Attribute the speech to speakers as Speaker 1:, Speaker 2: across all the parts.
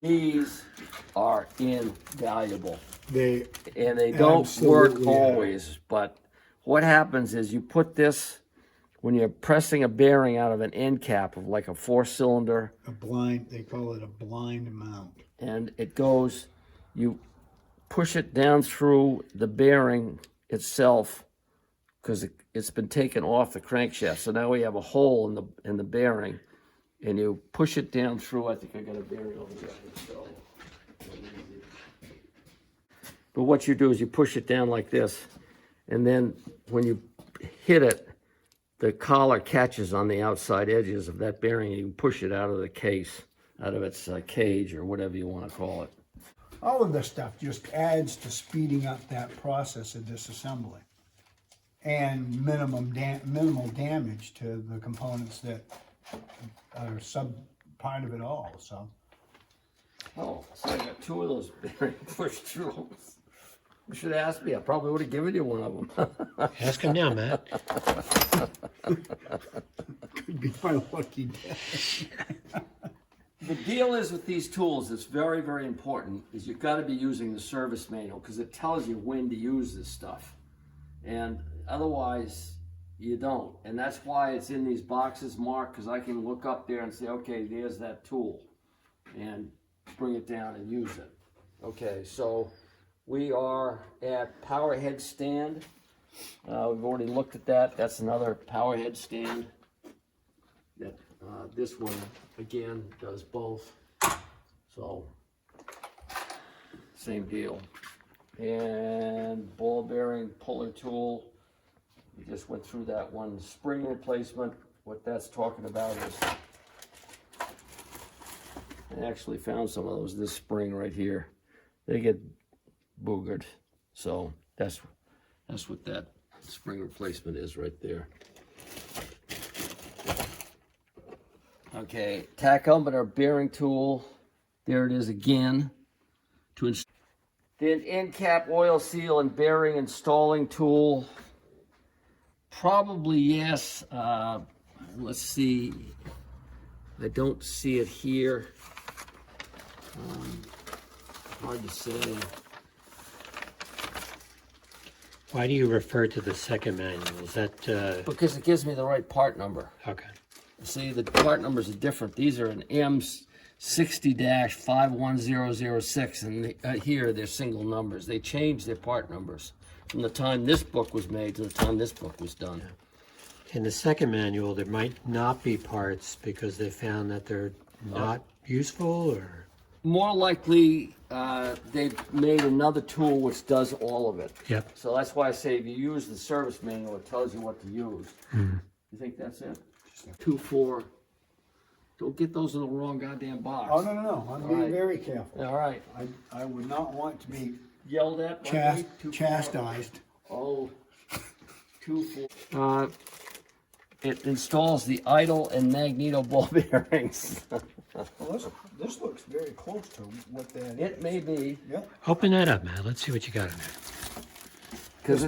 Speaker 1: These are invaluable.
Speaker 2: They
Speaker 1: don't work
Speaker 2: absolutely are.
Speaker 1: always, but what happens is you put this when you're pressing a bearing out of an end cap of like a 4-cylinder,
Speaker 2: They call it a blind mount.
Speaker 1: and it goes, you push it down through the bearing itself because it's been taken off the crankshaft. So now we have a hole in the bearing, and you push it down through. I think I got a bearing over here. So, but what you do is you push it down like this, and then when you hit it, the collar catches on the outside edges of that bearing, and you push it out of the case, out of its cage, or whatever you want to call it.
Speaker 2: All of this stuff just adds to speeding up that process of disassembly and minimal damage to the components that are part of it all. So,
Speaker 1: Oh, so I got 2 of those bearing push through. You should have asked me. I probably would have given you one of them.
Speaker 3: Ask him now, Matt.
Speaker 2: could be my lucky day.
Speaker 1: The deal is with these tools, it's very, very important, is you've got to be using the service manual because it tells you when to use this stuff. And otherwise, you don't. And that's why it's in these boxes marked, because I can look up there and say, okay, there's that tool, and bring it down and use it. Okay, so we are at power head stand. We've already looked at that. That's another power head stand. This one, again, does both. So, same deal. And ball bearing puller tool. We just went through that one. Spring replacement. What that's talking about is, I actually found some of those this spring right here. They get boogered. So that's what that spring replacement is right there. Okay, tachometer bearing tool. There it is again. Then end cap oil seal and bearing installing tool. Probably yes. Let's see. I don't see it here. Hard to say.
Speaker 3: Why do you refer to the second manual? Is that
Speaker 1: Because it gives me the right part number.
Speaker 3: okay?
Speaker 1: See, the part numbers are different. These are an M60-51006, and here they're single numbers. They changed their part numbers from the time this book was made to the time this book was done.
Speaker 3: In the second manual, there might not be parts because they found that they're not useful, or
Speaker 1: More likely, they've made another tool which does all of it.
Speaker 3: Yep.
Speaker 1: So that's why I say if you use the service manual, it tells you what to use. You think that's it? 2-4. Don't get those in the wrong goddamn box.
Speaker 2: Oh, no. I'm being very careful.
Speaker 1: All right.
Speaker 2: I would not want to be
Speaker 1: Yelled at.
Speaker 2: chastised.
Speaker 1: Oh, 2-4. It installs the idle and magneto ball bearings.
Speaker 2: Well, this looks very close to what that is.
Speaker 1: It may be.
Speaker 2: Yeah.
Speaker 3: open that up, Matt. Let's see what you got in there.
Speaker 1: Because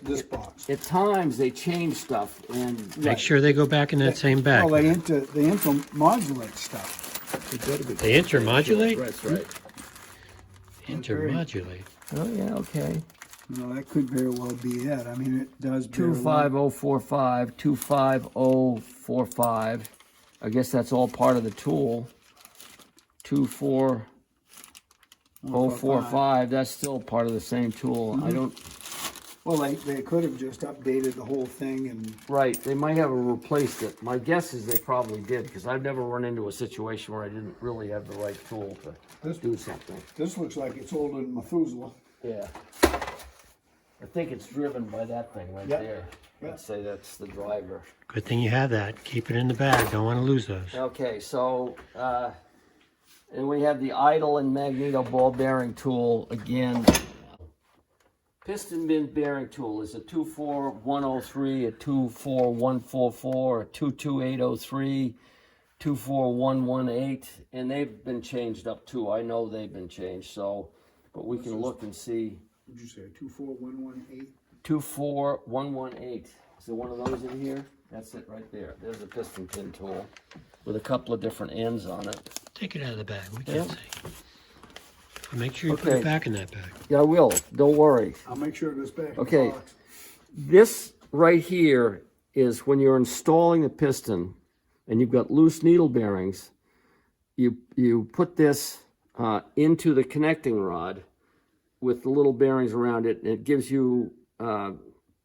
Speaker 2: This box.
Speaker 1: at times they change stuff, and
Speaker 3: Make sure they go back in that same bag.
Speaker 2: Well, they intermodulate stuff.
Speaker 3: They intermodulate?
Speaker 1: That's right.
Speaker 3: Intermodulate.
Speaker 1: Oh yeah, okay.
Speaker 2: No, that could very well be it. I mean, it does. very well.
Speaker 1: 25045, 25045. I guess that's all part of the tool. 24045. That's still part of the same tool. I don't.
Speaker 2: Well, they could have just updated the whole thing and.
Speaker 1: Right, they might have replaced it. My guess is they probably did, because I've never run into a situation where I didn't really have the right tool to do something.
Speaker 2: This looks like it's older than Methuselah.
Speaker 1: Yeah. I think it's driven by that thing right
Speaker 2: Yep.
Speaker 1: there.
Speaker 2: Yep.
Speaker 1: I'd say that's the driver.
Speaker 3: Good thing you have that. Keep it in the bag. Don't want to lose those.
Speaker 1: Okay, so, and we have the idle and magneto ball bearing tool again. Piston bend bearing tool is a 24103, a 24144, a 22803, 24118, and they've been changed up too. I know they've been changed, so, but we can look and see.
Speaker 2: What'd you say, 24118?
Speaker 1: 24118. Is there one of those in here? That's it right there. There's a piston pin tool with a couple of different ends on it.
Speaker 3: Take it out of the bag. We
Speaker 1: Yeah.
Speaker 3: can't see. Make sure you put
Speaker 1: Okay.
Speaker 3: it back in that bag.
Speaker 1: Yeah, I will. Don't worry.
Speaker 2: I'll make sure it goes back.
Speaker 1: Okay. This right here is when you're installing the piston and you've got loose needle bearings, you put this into the connecting rod with the little bearings around it, and it gives you a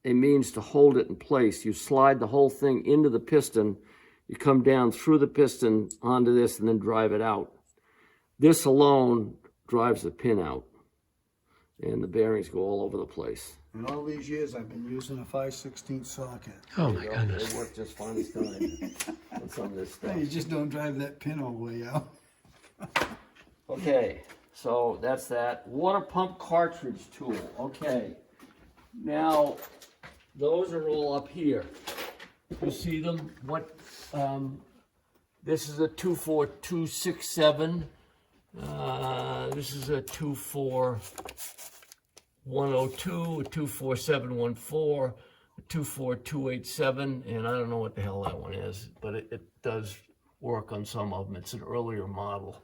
Speaker 1: means to hold it in place. You slide the whole thing into the piston, you come down through the piston onto this and then drive it out. This alone drives the pin out, and the bearings go all over the place.
Speaker 2: In all these years, I've been using a 5/16 socket.
Speaker 3: Oh my goodness.
Speaker 1: They work just fine this time on some of this stuff.
Speaker 2: You just don't drive that pin all the way out.
Speaker 1: Okay, so that's that. Water pump cartridge tool. Okay, now those are all up here. You see them? What? This is a 24267. This is a 24102, a 24714, a 24287, and I don't know what the hell that one is, but it does work on some of them. It's an earlier model.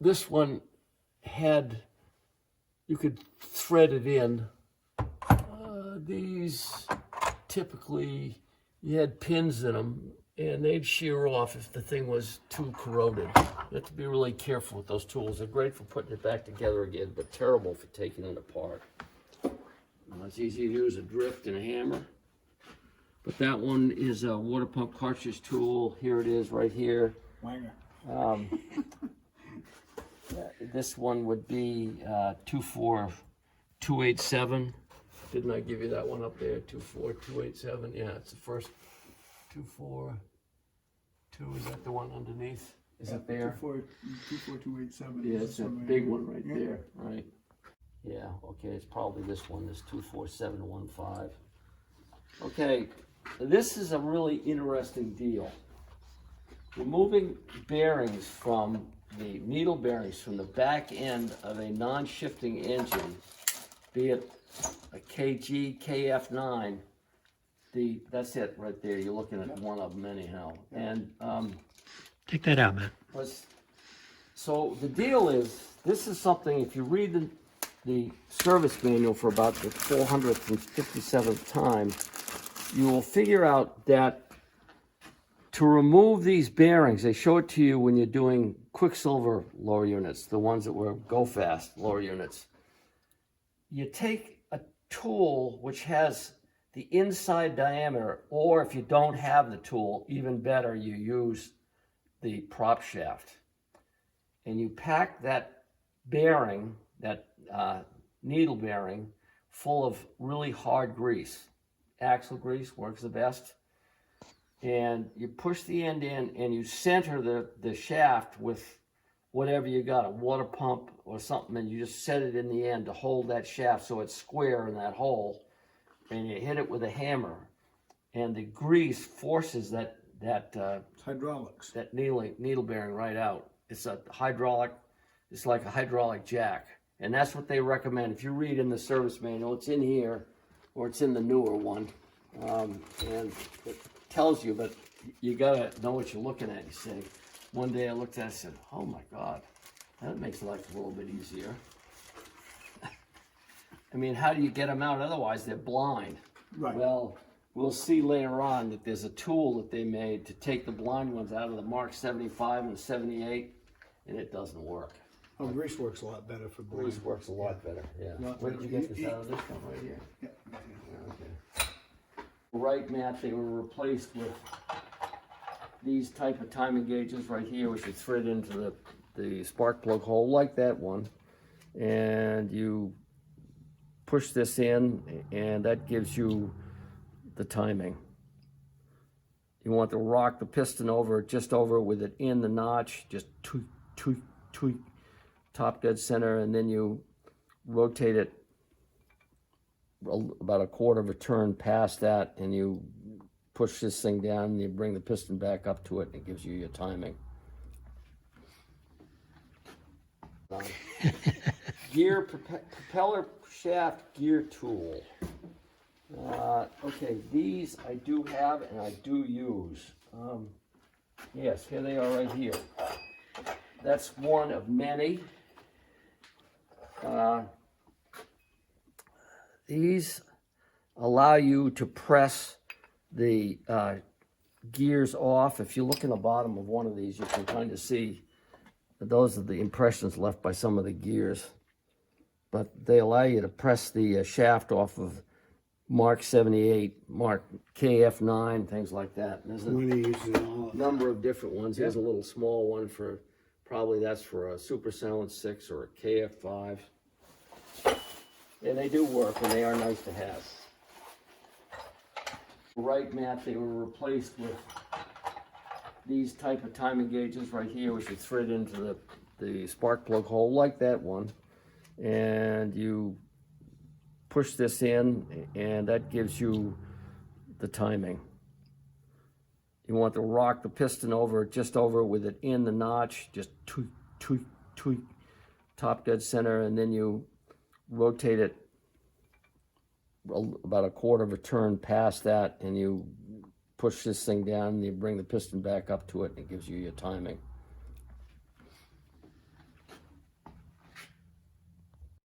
Speaker 1: This one had, you could thread it in. These typically, you had pins in them and they'd shear off if the thing was too corroded. You have to be really careful with those tools. They're great for putting it back together again, but terrible for taking it apart. It's easy to use a drift and a hammer. But that one is a water pump cartridge tool. Here it is right here.
Speaker 2: Wanger.
Speaker 1: This one would be 24287. Didn't I give you that one up there? 24287. Yeah, it's the first 242. Is that the one underneath? Is it there?
Speaker 2: 24287.
Speaker 1: Yeah, it's that big one right there, right? Yeah, okay, it's probably this one, this 24715. Okay, this is a really interesting deal. Removing bearings from the needle bearings from the back end of a non-shifting engine, be it a KG, KF9, that's it right there. You're looking at one of them anyhow. And
Speaker 3: Take that out, man.
Speaker 1: so the deal is, this is something, if you read the service manual for about the 457th time, you will figure out that to remove these bearings, they show it to you when you're doing Quicksilver lower units, the ones that were Go Fast lower units. You take a tool which has the inside diameter, or if you don't have the tool, even better, you use the prop shaft. And you pack that bearing, that needle bearing, full of really hard grease. Axle grease works the best. And you push the end in and you center the shaft with whatever you got, a water pump or something, and you just set it in the end to hold that shaft so it's square in that hole. And you hit it with a hammer, and the grease forces that
Speaker 2: Hydraulics.
Speaker 1: that needle bearing right out. It's a hydraulic, it's like a hydraulic jack. And that's what they recommend. If you read in the service manual, it's in here, or it's in the newer one. And it tells you, but you gotta know what you're looking at. You say, one day I looked at it and said, oh my God, that makes life a little bit easier. I mean, how do you get them out? Otherwise, they're blind.
Speaker 2: Right.
Speaker 1: Well, we'll see later on that there's a tool that they made to take the blind ones out of the Mark 75 and 78, and it doesn't work.
Speaker 2: Oh, grease works a lot better for blind.
Speaker 1: Grease works a lot better, yeah. Where did you get this out of? This one right here?
Speaker 2: Yeah.
Speaker 1: Okay. Right, Matt, they were replaced with these type of timing gauges right here, which you thread into the spark plug hole like that one, and you push this in, and that gives you the timing. You want to rock the piston over, just over with it in the notch, just tweak, tweak, tweak, top dead center, and then you rotate it about a quarter of a turn past that, and you push this thing down, and you bring the piston back up to it, and it gives you your timing. Gear propeller shaft gear tool. Okay, these I do have and I do use. Yes, here they are right here. That's one of many. These allow you to press the gears off. If you look in the bottom of one of these, you can kind of see that those are the impressions left by some of the gears. But they allow you to press the shaft off of Mark 78, Mark KF9, things like that. And there's a number of different ones. Here's a little small one for, probably that's for a Super Silent 6 or a KF5. And they do work, and they are nice to have. Right, Matt, they were replaced with these type of timing gauges right here, which you thread into the spark plug hole, like that one. And you push this in, and that gives you the timing. You want to rock the piston over, just over with it in the notch, just tweak, tweak, tweak, top dead center, and then you rotate it about a quarter of a turn past that, and you push this thing down, and you bring the piston back up to it, and it gives you your timing.